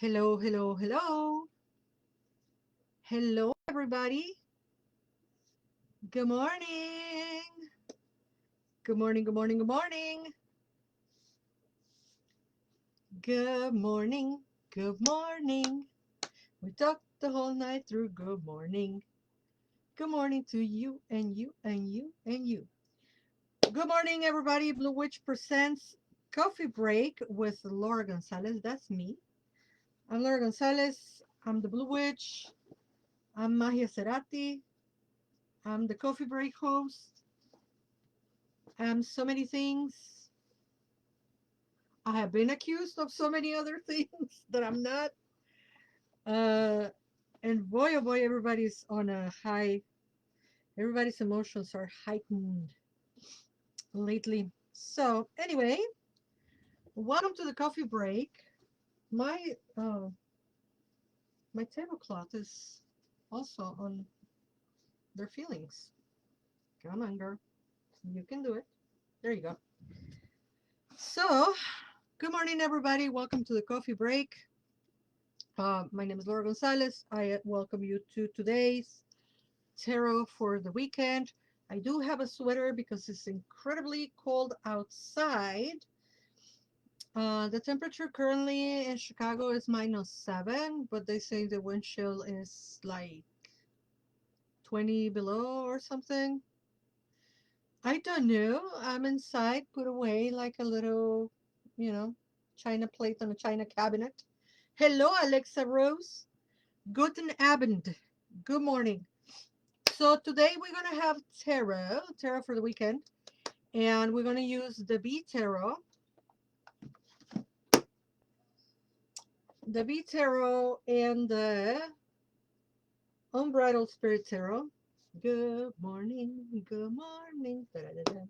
Hello, hello, hello. Hello, everybody. Good morning. Good morning, good morning, good morning. Good morning, good morning. We talked the whole night through. Good morning. Good morning to you and you and you and you. Good morning, everybody. Blue Witch presents Coffee Break with Laura González. That's me. I'm Laura González. I'm the Blue Witch. I'm Mawiyah Cerati. I'm the Coffee Break host. I'm so many things. I have been accused of so many other things that I'm not. Uh, and boy, oh boy, everybody's on a high. Everybody's emotions are heightened lately. So anyway, welcome to the coffee break. My my tablecloth is also on their feelings. Come on, girl, you can do it. There you go. So, good morning, everybody. Welcome to the coffee break. My name is Laura González. I welcome you to today's tarot for the weekend. I do have a sweater because it's incredibly cold outside. The temperature currently in Chicago is -7, but they say the wind chill is like 20 below or something. I don't know. I'm inside, put away like a little, you know, china plate on a china cabinet. Hello, Alexa Rose. Guten Abend. Good morning. So today we're going to have tarot for the weekend, and we're going to use the B tarot and the Unbridled Spirit Tarot. Good morning, good morning. Da-da-da-da.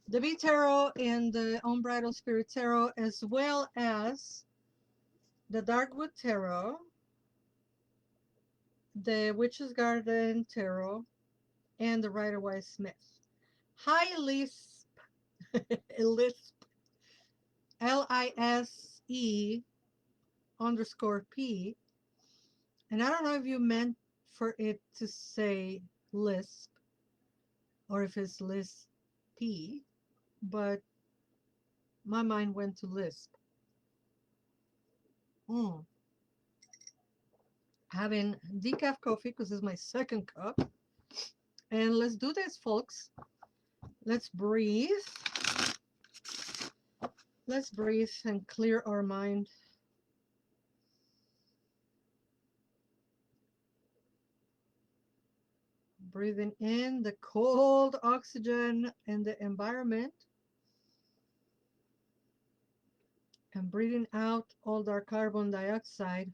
The B tarot and the Unbridled Spirit Tarot, as well as the Darkwood Tarot, the Witch's Garden Tarot, and the Rider-Waite Smith. Hi, Lisp. Lisp. LISE_P. And I don't know if you meant for it to say Lisp or if it's Lisp P, but my mind went to Lisp. Mm. Having decaf coffee because it's my second cup. And let's do this, folks. Let's breathe. Let's breathe and clear our mind. Breathing in the cold oxygen in the environment. And breathing out all our carbon dioxide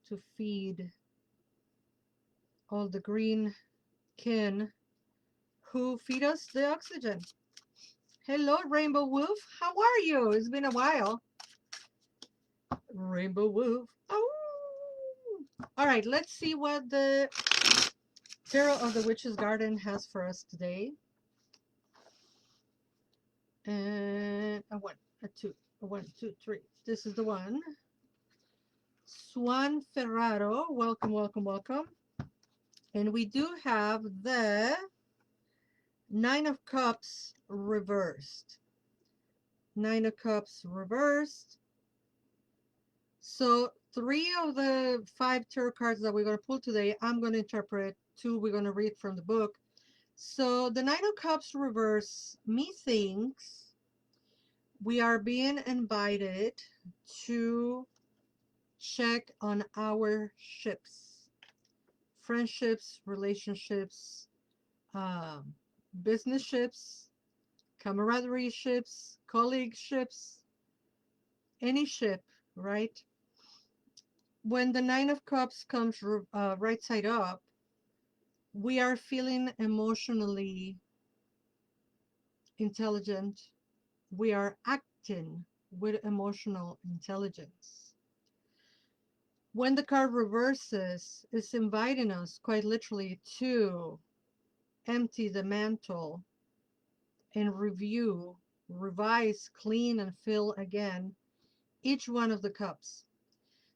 to feed all the green kin who feed us the oxygen. Hello, Rainbow Wolf. How are you? It's been a while. Rainbow Wolf. Oh. All right, let's see what the Tarot of the Witch's Garden has for us today. And a 1, a 2, a 1, 2, 3. This is the one. Swan Ferraro. Welcome, welcome, welcome. And we do have the 9 of Cups reversed. 9 of Cups reversed. So 3 of the 5 tarot cards that we're going to pull today, I'm going to interpret. 2 we're going to read from the book. So the 9 of Cups reverse, methinks we are being invited to check on our ships, friendships, relationships, business ships, camaraderie ships, colleague ships, any ship, right? When the 9 of Cups comes right side up, we are feeling emotionally intelligent. We are acting with emotional intelligence. When the card reverses, it's inviting us quite literally to empty the mantle and review, revise, clean, and fill again each one of the cups.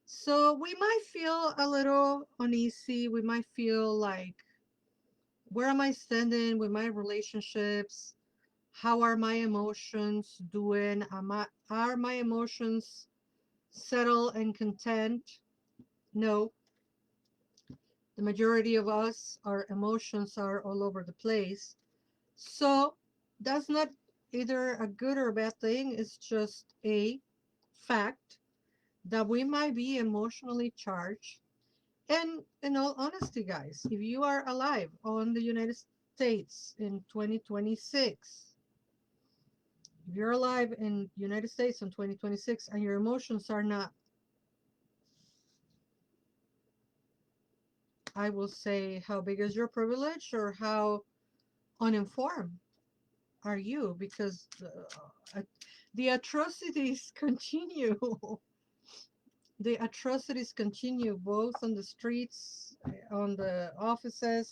So we might feel a little uneasy. We might feel like, where am I standing with my relationships? How are my emotions doing? Are my emotions settled and content? No. The majority of us, our emotions are all over the place. So that's not either a good or a bad thing. It's just a fact that we might be emotionally charged. And in all honesty, guys, if you are alive on the United States in 2026, if you're alive in United States in 2026 and your emotions are not, I will say, how big is your privilege or how uninformed are you? Because the atrocities continue. The atrocities continue both on the streets, on the offices.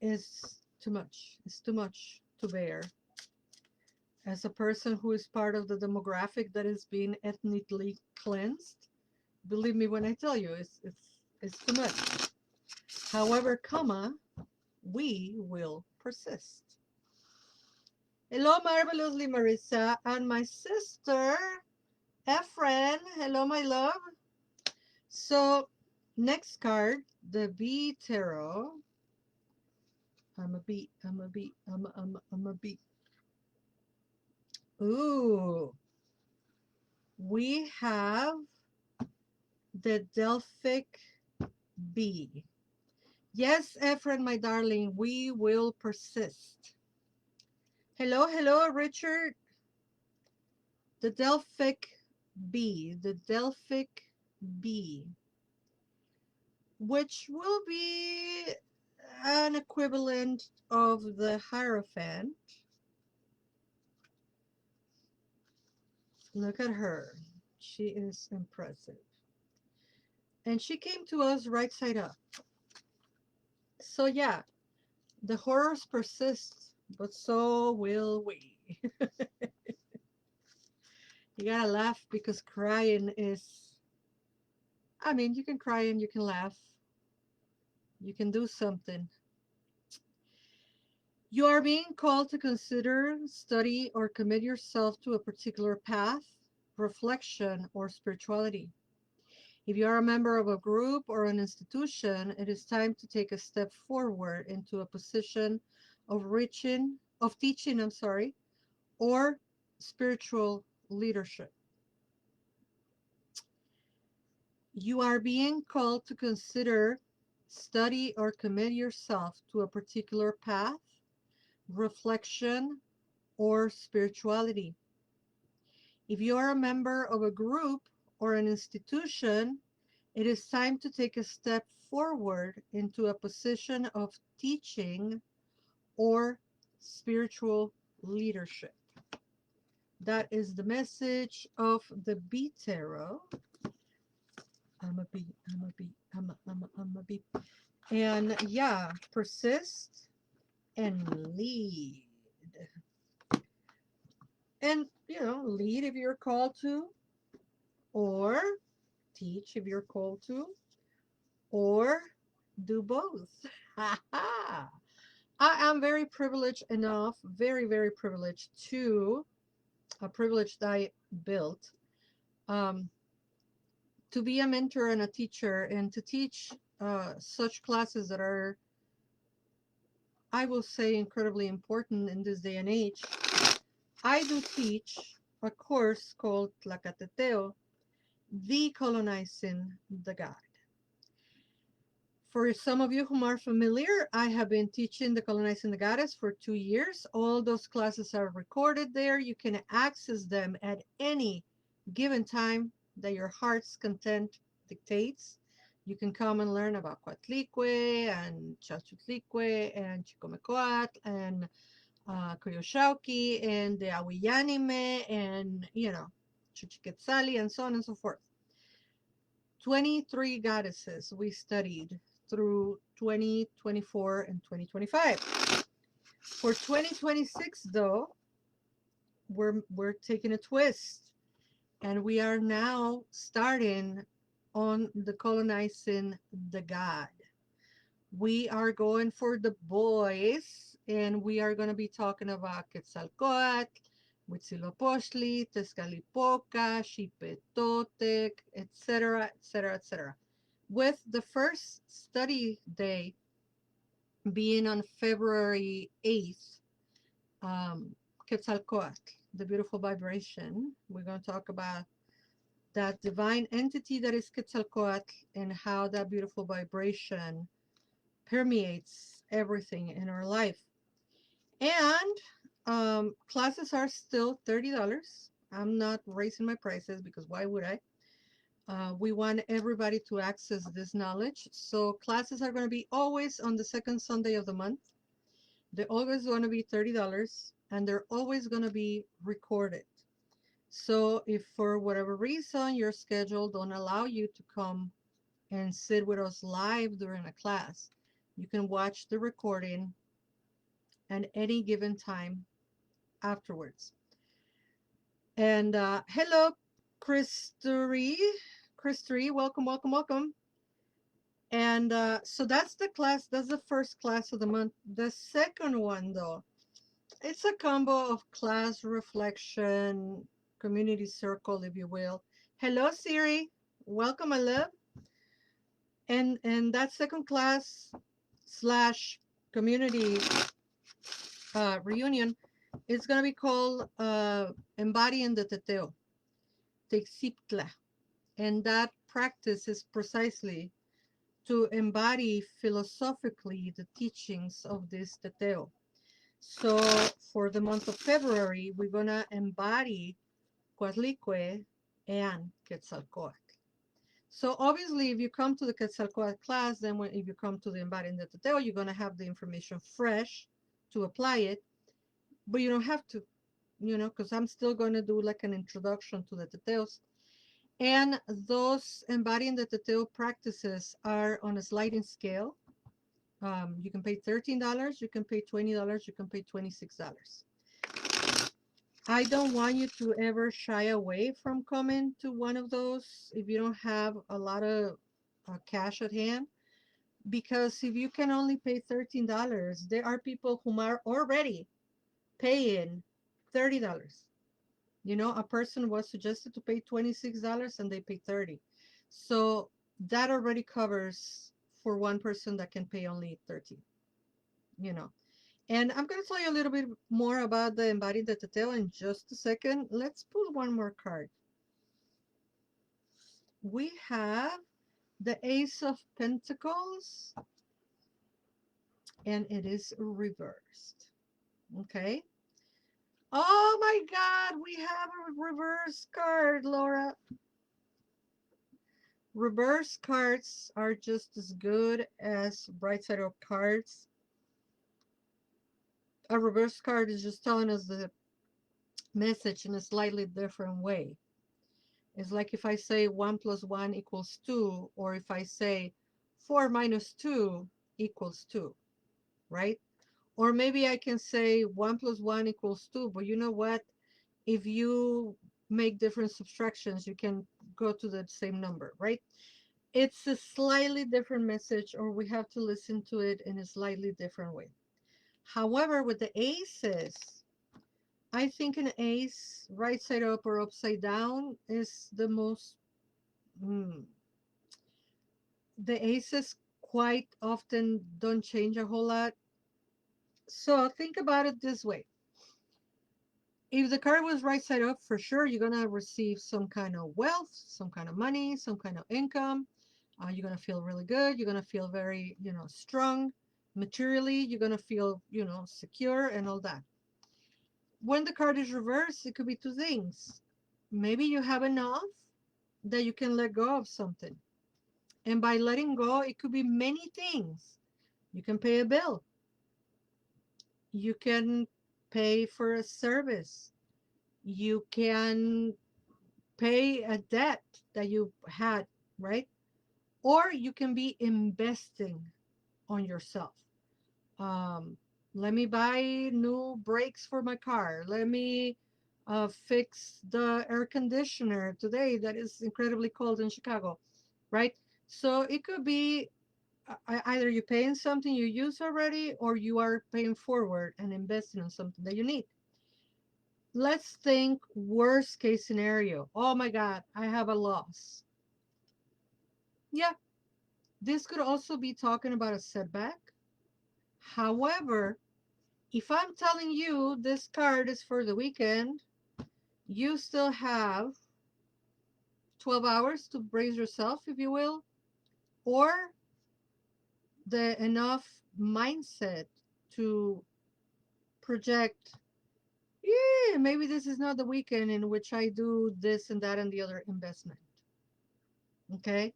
Is too much. It's too much to bear. As a person who is part of the demographic that is being ethnically cleansed, believe me when I tell you, it's too much. However, comma, we will persist. Hello, marvelously Marissa, and my sister, Efren. Hello, my love. So, next card, the B Tarot. I'm a beat. I'm a beat. Ooh, we have the Delphic bee. Yes, Efren, my darling, we will persist. Hello, hello, Richard. The Delphic bee, the Delphic bee, which will be an equivalent of the Hierophant. Look at her. She is impressive. And she came to us right side up. So yeah, the horrors persist, but so will we. You gotta laugh because crying is, I mean, you can cry and you can laugh. You can do something. You are being called to consider, study, or commit yourself to a particular path, reflection, or spirituality. If you are a member of a group or an institution, it is time to take a step forward into a position of teaching, or spiritual leadership. You are being called to consider, study, or commit yourself to a particular path, reflection, or spirituality. If you are a member of a group or an institution, it is time to take a step forward into a position of teaching or spiritual leadership. That is the message of the B Tarot. I'm a B, I'm a B, I'm a B. And yeah, persist and lead. And, lead if you're called to, or teach if you're called to, or do both. I am very privileged enough, very, very privileged a privilege that I built, to be a mentor and a teacher and to teach such classes that are, I will say, incredibly important in this day and age. I do teach a course called Teteoh, Decolonizing the God. For some of you who are familiar, I have been teaching Decolonizing the Goddess for 2 years. All those classes are recorded there. You can access them at any given time that your heart's content dictates. You can come and learn about Coatlicue and Chachutlicue and Chicomecoatl and Coyoshauki and the Ahuillanime and, Chuchiquetzali and so on and so forth. 23 goddesses we studied through 2024 and 2025. For 2026, though, we're taking a twist, and we are now starting on the colonizing the god. We are going for the boys, and we are going to be talking about Quetzalcoatl, Huitzilopochtli, Tezcatlipoca, Xipetotec, etc., etc., etc. With the first study day being on February 8th, Quetzalcoatl, the beautiful vibration. We're going to talk about that divine entity that is Quetzalcoatl and how that beautiful vibration permeates everything in our life. And classes are still $30. I'm not raising my prices because why would I? We want everybody to access this knowledge. So classes are going to be always on the second Sunday of the month. They're always going to be $30, and they're always going to be recorded. So if for whatever reason your schedule don't allow you to come and sit with us live during a class, you can watch the recording at any given time afterwards. And hello, Christery. Christery, welcome, welcome, welcome. And so that's the class. That's the first class of the month. The second one, though, it's a combo of class reflection, community circle, if you will. Hello, Siri. Welcome, my love. And that second class slash community reunion is going to be called Embodying the Teteoh, Texiptla. And that practice is precisely to embody philosophically the teachings of this Teteoh. So for the month of February, we're going to embody Coatlicue and Quetzalcoatl. So obviously, if you come to the Quetzalcoatl class, then if you come to the Embodying the Teteoh, you're going to have the information fresh to apply it, but you don't have to, because I'm still going to do like an introduction to the Teteohs. And those Embodying the Teteoh practices are on a sliding scale. You can pay $13, you can pay $20, you can pay $26. I don't want you to ever shy away from coming to one of those if you don't have a lot of cash at hand. Because if you can only pay $13, there are people who are already paying $30. A person was suggested to pay $26 and they pay $30. So that already covers for one person that can pay only $13, And I'm going to tell you a little bit more about the Embodied the Teteoh in just a second. Let's pull one more card. We have the Ace of Pentacles, and it is reversed. Okay. Oh my God, we have a reverse card, Laura. Reverse cards are just as good as right side up cards. A reverse card is just telling us the message in a slightly different way. It's like if I say 1 plus 1 equals 2, or if I say 4 minus 2 equals 2, right? Or maybe I can say 1 plus 1 equals 2, but you know what? If you make different subtractions, you can go to the same number, right? It's a slightly different message, or we have to listen to it in a slightly different way. However, with the aces, I think an ace right side up or upside down is the most, the aces quite often don't change a whole lot. So think about it this way. If the card was right side up, for sure, you're going to receive some kind of wealth, some kind of money, some kind of income. You're going to feel really good. You're going to feel very, strong materially. You're going to feel, secure and all that. When the card is reversed, it could be two things. Maybe you have enough that you can let go of something. And by letting go, it could be many things. You can pay a bill. You can pay for a service. You can pay a debt that you had, right? Or you can be investing on yourself. Let me buy new brakes for my car. Let me fix the air conditioner today that is incredibly cold in Chicago, right? So it could be either you're paying something you use already or you are paying forward and investing in something that you need. Let's think worst case scenario. Oh my God, I have a loss. Yeah, this could also be talking about a setback. However, if I'm telling you this card is for the weekend, you still have 12 hours to brace yourself, if you will, or the enough mindset to project, yeah, maybe this is not the weekend in which I do this and that and the other investment. Okay?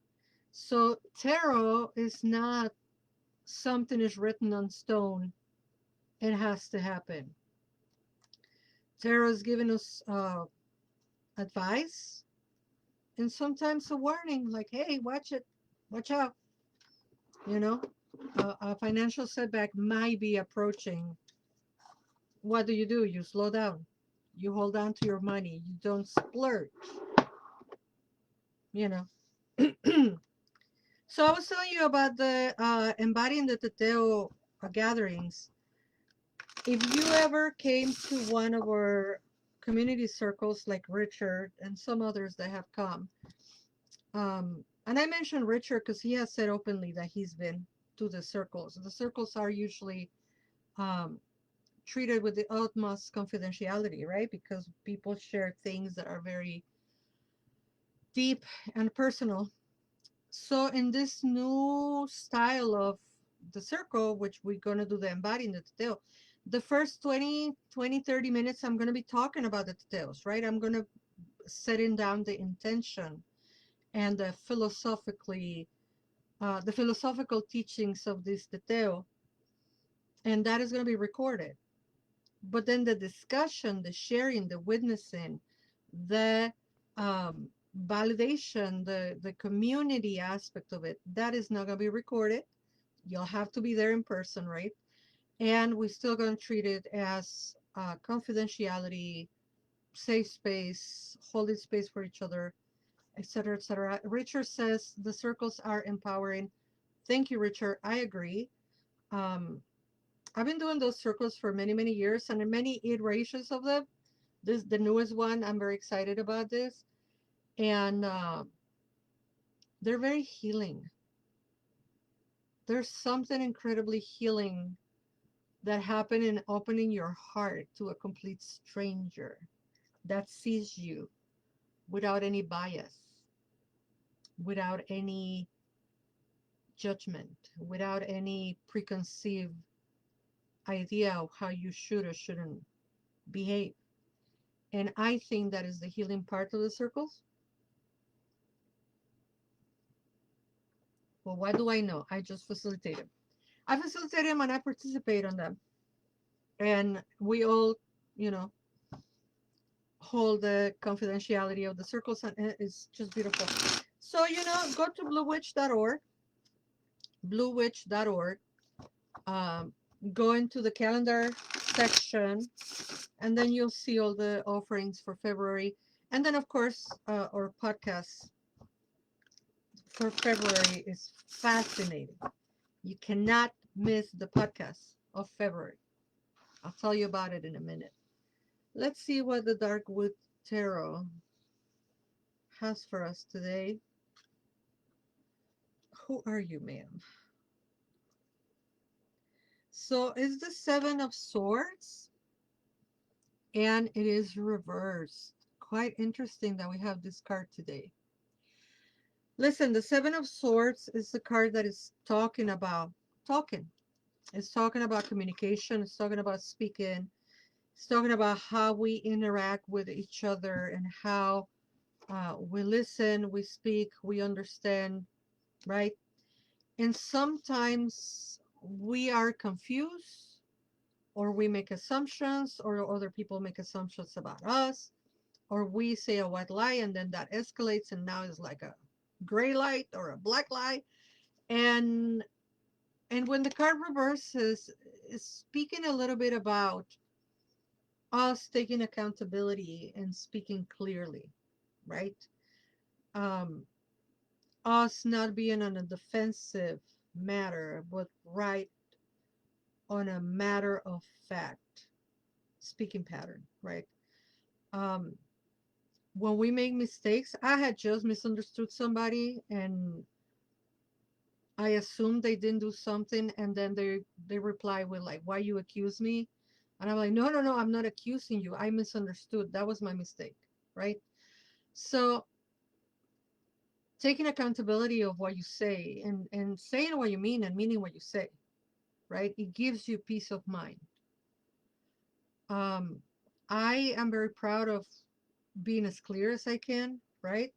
So tarot is not something is written on stone. It has to happen. Tarot is giving us advice and sometimes a warning like, hey, watch it, watch out. You know, a financial setback might be approaching. What do? You slow down, you hold on to your money, you don't splurge, you know. So I was telling you about the embodying the Teteoh gatherings. If you ever came to one of our community circles like Richard and some others that have come, and I mentioned Richard because he has said openly that he's been to the circles. The circles are usually um, treated with the utmost confidentiality, right? Because people share things that are very deep and personal. So in this new style of the circle, which we're going to do the embodying the Teteoh, the first 30 minutes, I'm going to be talking about the Teteohs, right? I'm going to setting down the intention and the philosophical teachings of this Teteoh, and that is going to be recorded. But then the discussion, the sharing, the witnessing, the um, validation, the community aspect of it, that is not going to be recorded. You'll have to be there in person, right? And we're still going to treat it as confidentiality, safe space, holding space for each other, etc., etc. Richard says the circles are empowering. Thank you, Richard. I agree. Um, I've been doing those circles for many, many years and many iterations of them. This the newest one. I'm very excited about this, and they're very healing. There's something incredibly healing that happened in opening your heart to a complete stranger that sees you without any bias, without any judgment, without any preconceived idea of how you should or shouldn't behave. And I think that is the healing part of the circles. Well, what do I know? I just facilitate them. I facilitate them and I participate on them. And we all, you know, hold the confidentiality of the circles, and it's just beautiful. So, go to bluewitch.org, bluewitch.org, um, go into the calendar section, and then you'll see all the offerings for February. And then, of course, our podcast for February is fascinating. You cannot miss the podcast of February. I'll tell you about it in a minute. Let's see what the Darkwood Tarot has for us today. Who are you, ma'am? So it's the Seven of Swords, and it is reversed. Quite interesting that we have this card today. Listen, the Seven of Swords is the card that is talking about talking. It's talking about communication. It's talking about speaking. It's talking about how we interact with each other and how we listen, we speak, we understand, right? And sometimes we are confused, or we make assumptions, or other people make assumptions about us, or we say a white lie and then that escalates and now it's like a gray light or a black light. And when the card reverses, it's speaking a little bit about us taking accountability and speaking clearly, right? Um, us not being on a defensive matter, but right on a matter of fact speaking pattern, right? Um, when we make mistakes, I had just misunderstood somebody and I assumed they didn't do something, and then they reply with like, "Why you accuse me?" And I'm like, "No, no, no, I'm not accusing you. I misunderstood. That was my mistake." Right? So taking accountability of what you say and saying what you mean and meaning what you say, right? It gives you peace of mind. Um, I am very proud of being as clear as I can, right?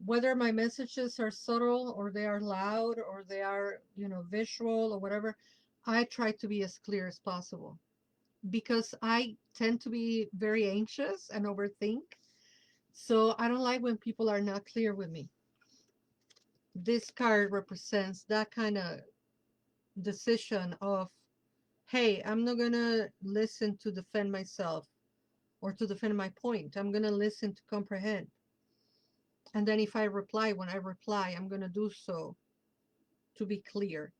Whether my messages are subtle or they are loud or they are, visual or whatever, I try to be as clear as possible because I tend to be very anxious and overthink. So I don't like when people are not clear with me. This card represents that kind of decision of, hey, I'm not going to listen to defend myself or to defend my point. I'm going to listen to comprehend. And then if I reply, when I reply, I'm going to do so to be clear.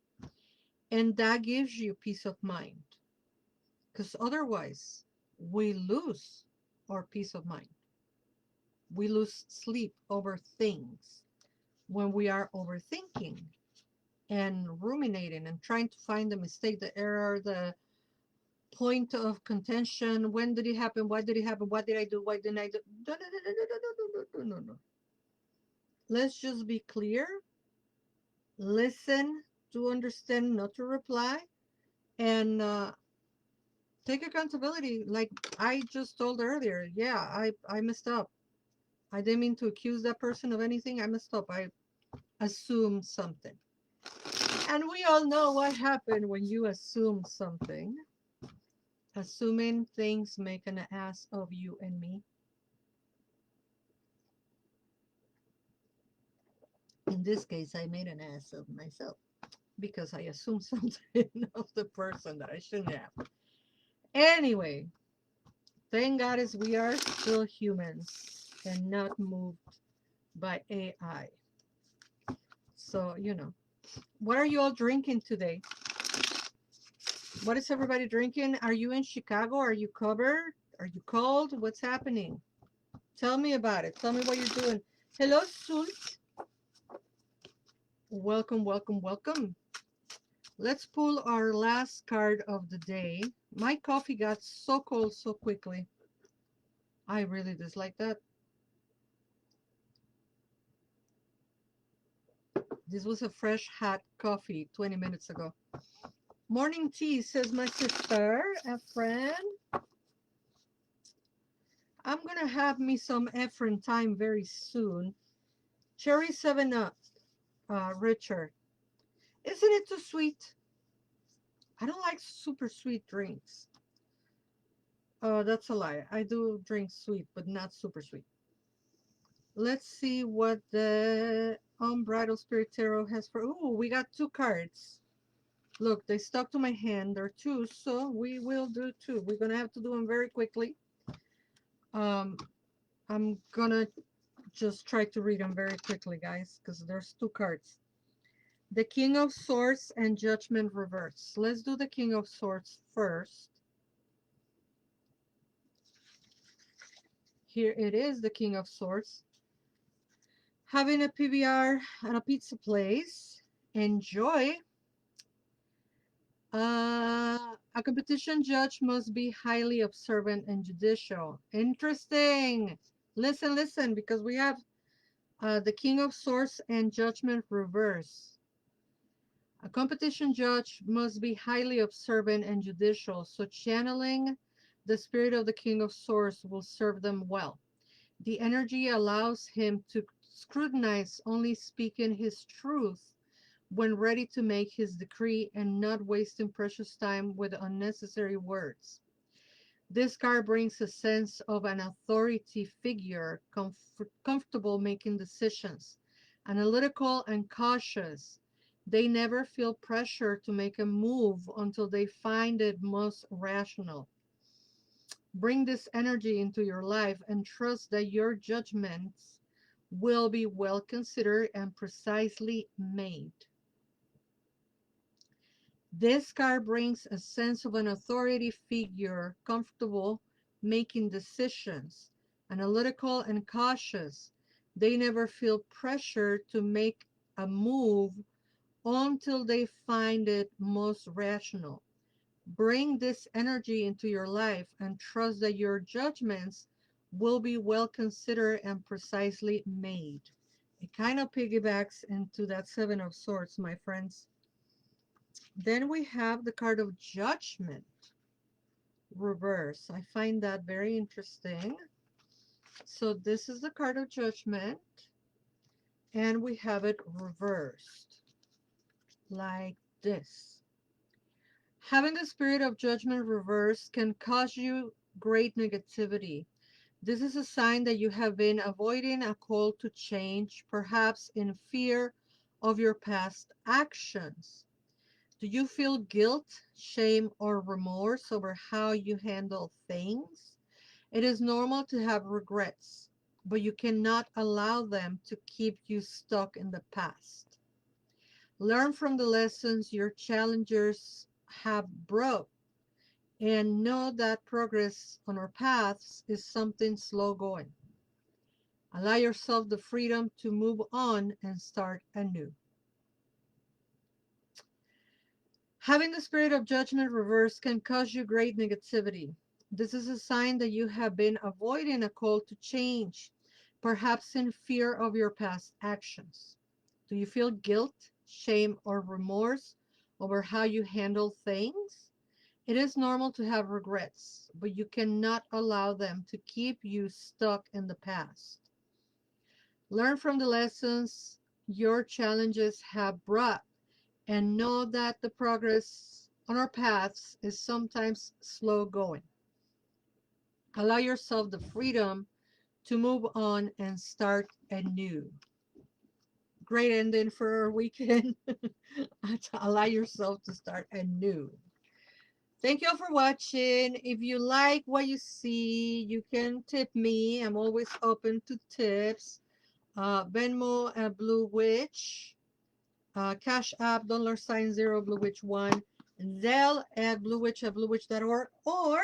And that gives you peace of mind. Because otherwise, we lose our peace of mind. We lose sleep over things when we are overthinking and ruminating and trying to find the mistake, the error, the point of contention. When did it happen? Why did it happen? What did I do? Why didn't I do? No, no, no, no, no, no, no, no, no, no, no. Let's just be clear, listen to understand, not to reply, and take accountability. Like I just told earlier, yeah, I messed up. I didn't mean to accuse that person of anything. I messed up. I assumed something. And we all know what happened when you assume something. Assuming things make an ass of you and me. In this case, I made an ass of myself because I assumed something of the person that I shouldn't have. Anyway, thank God is we are still humans and not moved by AI. So, what are you all drinking today? What is everybody drinking? Are you in Chicago? Are you covered? Are you cold? What's happening? Tell me about it. Tell me what you're doing. Hello, Sult. Welcome, welcome, welcome. Let's pull our last card of the day. My coffee got so cold so quickly. I really dislike that. This was a fresh, hot coffee 20 minutes ago. Morning tea, says my sister, a friend. I'm going to have me some Efren time very soon. Cherry 7 Up, Richard. Isn't it too sweet? I don't like super sweet drinks. That's a lie. I do drink sweet, but not super sweet. Let's see what the Unbridled Spirit Tarot has for... Oh, we got two cards. Look, they stuck to my hand. There are two, so we will do two. We're going to have to do them very quickly. I'm going to just try to read them very quickly, guys, because there's two cards. The King of Swords and Judgment Reverse. Let's do the King of Swords first. Here it is, the King of Swords. Having a PBR and a pizza place. Enjoy. A competition judge must be highly observant and judicial. Interesting. Listen, listen, because we have the King of Swords and Judgment Reverse. A competition judge must be highly observant and judicial, so channeling the spirit of the King of Swords will serve them well. The energy allows him to scrutinize, only speaking his truth when ready to make his decree and not wasting precious time with unnecessary words. This card brings a sense of an authority figure, comfortable making decisions, analytical and cautious. They never feel pressure to make a move until they find it most rational. Bring this energy into your life and trust that your judgments will be well considered and precisely made. This card brings a sense of an authority figure, comfortable making decisions, analytical and cautious. They never feel pressure to make a move until they find it most rational. Bring this energy into your life and trust that your judgments will be well considered and precisely made. It kind of piggybacks into that Seven of Swords, my friends. Then we have the card of Judgment reverse. I find that very interesting. So this is the card of Judgment, and we have it reversed like this. Having the spirit of judgment reversed can cause you great negativity. This is a sign that you have been avoiding a call to change, perhaps in fear of your past actions. Do you feel guilt, shame, or remorse over how you handle things? It is normal to have regrets, but you cannot allow them to keep you stuck in the past. Learn from the lessons your challengers have brought and know that progress on our paths is something slow going. Allow yourself the freedom to move on and start anew. Having the spirit of judgment reversed can cause you great negativity. This is a sign that you have been avoiding a call to change, perhaps in fear of your past actions. Do you feel guilt, shame, or remorse over how you handle things? It is normal to have regrets, but you cannot allow them to keep you stuck in the past. Learn from the lessons your challenges have brought and know that the progress on our paths is sometimes slow going. Allow yourself the freedom to move on and start anew. Great ending for our weekend. Allow yourself to start anew. Thank you all for watching. If you like what you see, you can tip me. I'm always open to tips. Venmo at bluewitch. Cashapp, $0 bluewitch1. Zelle at bluewitch@bluewitch.org or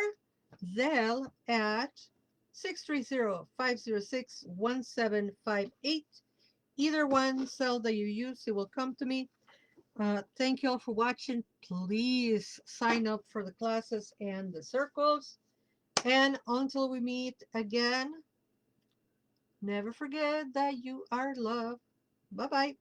Zelle at 630-506-1758. Either one cell that you use, it will come to me. Thank you all for watching. Please sign up for the classes and the circles. And until we meet again, never forget that you are loved. Bye-bye.